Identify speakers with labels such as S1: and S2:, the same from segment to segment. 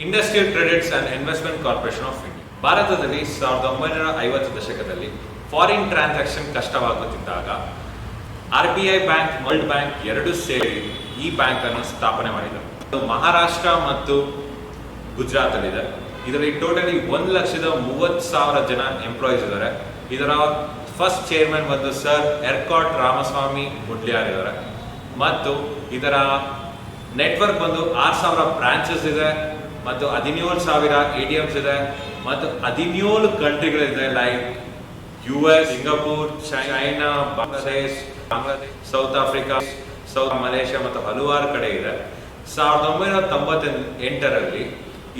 S1: Industrial credits and investment corporation of India. ಭಾರತದಲ್ಲಿ 1950 ದಶಕದಲ್ಲಿ foreign transaction ಕಷ್ಟವಾಗುತ್ತಿದ್ದಾಗ RBI ಬ್ಯಾಂಕ್, ವರ್ಲ್ಡ್ ಬ್ಯಾಂಕ್ ಎರಡೂ ಸೇರಿ ಈ ಬ್ಯಾಂಕ್ ಅನ್ನು ಸ್ಥಾಪನೆ ಮಾಡಿದರು. ಇದು ಮಹಾರಾಷ್ಟ್ರ ಮತ್ತು ಗುಜರಾತ್ ಅಲ್ಲಿದೆ. ಇದರಲ್ಲಿ ಟೋಟಲಿ 1,30,000 ಜನ ಎಂಪ್ಲಾಯೀಸ್ ಇದ್ದಾರೆ. ಇದರ ಫಸ್ಟ್ ಚೇರ್ಮನ್ ಬಂದು ಸರ್ ಎರ್ಕಾಟ್ ರಾಮಸ್ವಾಮಿ ಮುಡ್ಲಿಯಾರ್ ಇದ್ದಾರೆ. ಮತ್ತು ಇದರ ನೆಟ್ವರ್ಕ್ ಬಂದು 6,000 ಬ್ರಾಂಚಸ್ ಇದೆ ಮತ್ತು 17,000 ATMs ಇದೆ ಮತ್ತು 17 ಕಂಟ್ರಿಗಳಿದೆ, like US, Singapore, China, Bangladesh, South Africa, South Malaysia ಮತ್ತು ಹಲವಾರು ಕಡೆ ಇದೆ. 1998ರಲ್ಲಿ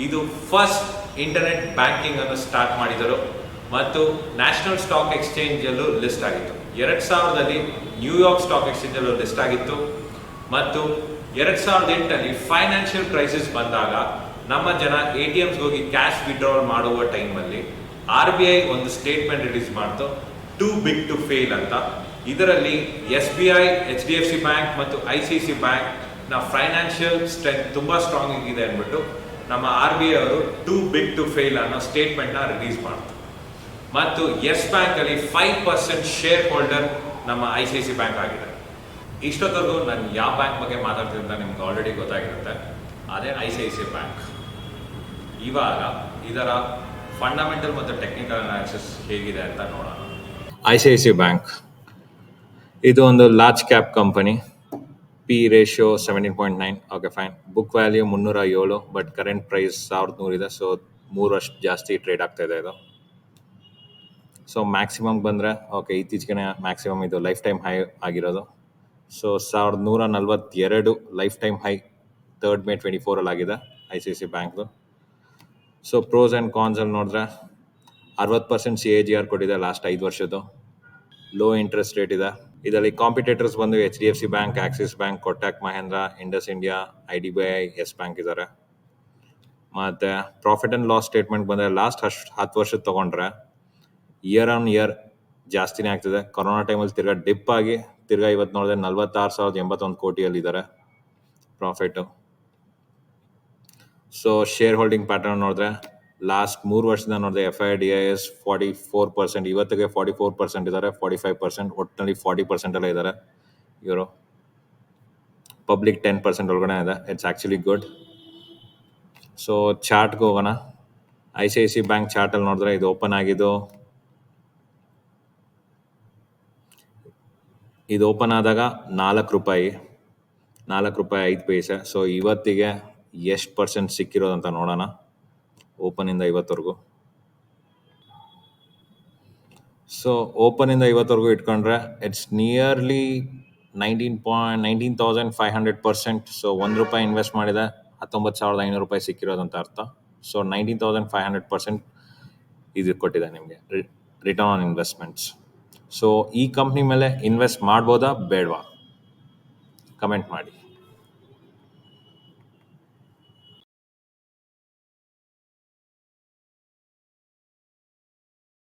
S1: ಇದು ಫಸ್ಟ್ ಇಂಟರ್ನೆಟ್ ಬ್ಯಾಂಕಿಂಗ್ ಅನ್ನು ಸ್ಟಾರ್ಟ್ ಮಾಡಿದರು ಮತ್ತು ನ್ಯಾಷನಲ್ ಸ್ಟಾಕ್ ಎಕ್ಸ್ಚೇಂಜ್ ಅಲ್ಲೂ ಲಿಸ್ಟ್ ಆಗಿತ್ತು. 2000ರಲ್ಲಿ ನ್ಯೂಯಾರ್ಕ್ ಸ್ಟಾಕ್ ಎಕ್ಸ್ಚೇಂಜ್ ಅಲ್ಲೂ ಲಿಸ್ಟ್ ಆಗಿತ್ತು ಮತ್ತು 2008ರಲ್ಲಿ ಫೈನಾನ್ಷಿಯಲ್ ಕ್ರೈಸಿಸ್ ಬಂದಾಗ ನಮ್ಮ ಜನ ATMs ಹೋಗಿ ಕ್ಯಾಶ್ ವಿಡ್ರಾವಲ್ ಮಾಡುವ ಟೈಮಲ್ಲಿ RBI ಒಂದು ಸ್ಟೇಟ್ಮೆಂಟ್ ರಿಲೀಸ್ ಮಾಡ್ತು, ಟೂ ಬಿಗ್ ಟು ಫೇಲ್ ಅಂತ. ಇದರಲ್ಲಿ SBI, HDFC ಬ್ಯಾಂಕ್ ಮತ್ತು ICIC ಬ್ಯಾಂಕ್ ನ ಫೈನಾನ್ಷಿಯಲ್ ಸ್ಟ್ರೆಂತ್ ತುಂಬಾ ಸ್ಟ್ರಾಂಗ್ ಆಗಿದೆ ಅಂದ್ಬಿಟ್ಟು ನಮ್ಮ RBI ಅವರು ಟೂ ಬಿಗ್ ಟು ಫೇಲ್ ಅನ್ನೋ ಸ್ಟೇಟ್ಮೆಂಟ್ ನ ರಿಲೀಸ್ ಮಾಡ್ತು. ಮತ್ತು ಯೆಸ್ ಬ್ಯಾಂಕ್ ಅಲ್ಲಿ 5% ಶೇರ್ ಹೋಲ್ಡರ್ ನಮ್ಮ ICIC ಬ್ಯಾಂಕ್ ಆಗಿದೆ. ಇಷ್ಟೊತ್ತರೆಗೂ ನಾನು ಯಾವ ಬ್ಯಾಂಕ್ ಬಗ್ಗೆ ಮಾತಾಡ್ತೀನಿ ಅಂತ ನಿಮ್ಗೆ ಆಲ್ರೆಡಿ ಗೊತ್ತಾಗಿರುತ್ತೆ, ಅದೇ ICIC ಬ್ಯಾಂಕ್. ಇವಾಗ ಇದರ ಫಂಡಮೆಂಟಲ್ ಮತ್ತು ಟೆಕ್ನಿಕಲ್ ಅನಾಲಿಸಿಸ್ ಹೇಗಿದೆ ಅಂತ ನೋಡೋಣ. ICIC ಬ್ಯಾಂಕ್ ಇದು ಒಂದು large cap company. P ratio 17.9. Okay fine. Book value 307, but current price 1,100 ಇದೆ. ಸೊ 3 ಜಾಸ್ತಿ ಟ್ರೇಡ್ ಆಗ್ತಾ ಇದೆ ಇದು. ಸೊ ಮ್ಯಾಕ್ಸಿಮಮ್ ಬಂದರೆ ಓಕೆ, ಇತ್ತೀಚೆಗೆ ಮ್ಯಾಕ್ಸಿಮಮ್ ಇದು ಲೈಫ್ ಟೈಮ್ ಹೈ ಆಗಿರೋದು. So 1,142 life time high 3rd May 2024 ಆಗಿದೆ ICIC ಬ್ಯಾಂಕ್ದು. ಸೊ ಪ್ರೋಸ್ ಆ್ಯಂಡ್ ಕಾನ್ಸ್ ಅಲ್ಲಿ ನೋಡಿದ್ರೆ 60% CAGR ಕೊಟ್ಟಿದೆ ಲಾಸ್ಟ್ 5 ವರ್ಷದ್ದು. ಲೋ ಇಂಟ್ರೆಸ್ಟ್ ರೇಟ್ ಇದೆ. ಇದರಲ್ಲಿ ಕಾಂಪಿಟೇಟರ್ಸ್ ಬಂದು HDFC bank, Axis bank, Kotak Mahindra, Indus India, IDBI, Yes bank ಇದ್ದಾರೆ. ಮತ್ತು ಪ್ರಾಫಿಟ್ ಆ್ಯಂಡ್ ಲಾಸ್ ಸ್ಟೇಟ್ಮೆಂಟ್ ಬಂದರೆ ಲಾಸ್ಟ್ 10 ವರ್ಷದ ತೊಗೊಂಡ್ರೆ ಇಯರ್ ಆನ್ ಇಯರ್ ಜಾಸ್ತಿನೇ ಆಗ್ತಿದೆ. ಕೊರೋನಾ ಟೈಮಲ್ಲಿ ತಿರ್ಗಾ ಡಿಪ್ ಆಗಿ ತಿರ್ಗಾ ಇವತ್ತು ನೋಡಿದ್ರೆ 46,081 ಕೋಟಿಯಲ್ಲಿದ್ದಾರೆ profit. So shareholding pattern ನೋಡಿದ್ರೆ ಲಾಸ್ಟ್ 3 ವರ್ಷದಿಂದ ನೋಡಿದ್ರೆ FIDIS 44%, ಇವತ್ತಿಗೆ 44% ಇದ್ದಾರೆ, 45%, ಒಟ್ಟಿನಲ್ಲಿ 40% ಎಲ್ಲ ಇದ್ದಾರೆ ಇವರು. ಪಬ್ಲಿಕ್ 10% ಒಳಗಡೆ ಇದೆ. It's actually good. ಸೊ ಚಾರ್ಟ್ಗೆ ಹೋಗೋಣ. ICIC ಬ್ಯಾಂಕ್ ಚಾರ್ಟಲ್ಲಿ ನೋಡಿದ್ರೆ ಇದು ಓಪನ್ ಆಗಿದ್ದು, ಇದು ಓಪನ್ ಆದಾಗ 4 ರೂಪಾಯಿ 5 ಪೈಸೆ. ಸೊ ಇವತ್ತಿಗೆ ಎಷ್ಟು % ಸಿಕ್ಕಿರೋದಂತ ನೋಡೋಣ. ಓಪನಿಂದ ಇವತ್ತವರೆಗೂ. ಸೊ ಓಪನಿಂದ ಇವತ್ತವರೆಗೂ ಇಟ್ಕೊಂಡ್ರೆ ಇಟ್ಸ್ ನಿಯರ್ಲಿ 19,500%. ಸೊ 1 ರೂಪಾಯಿ ಇನ್ವೆಸ್ಟ್ ಮಾಡಿದೆ 19,500 ರೂಪಾಯಿ ಸಿಕ್ಕಿರೋದಂತ ಅರ್ಥ. ಸೊ 19,500% ಇದು ಕೊಟ್ಟಿದೆ ನಿಮಗೆ ರಿಟರ್ನ್ ಆನ್ ಇನ್ವೆಸ್ಟ್ಮೆಂಟ್ಸ್. ಸೊ ಈ ಕಂಪ್ನಿ ಮೇಲೆ ಇನ್ವೆಸ್ಟ್ ಮಾಡ್ಬೋದಾ ಬೇಡವಾ ಕಮೆಂಟ್ ಮಾಡಿ.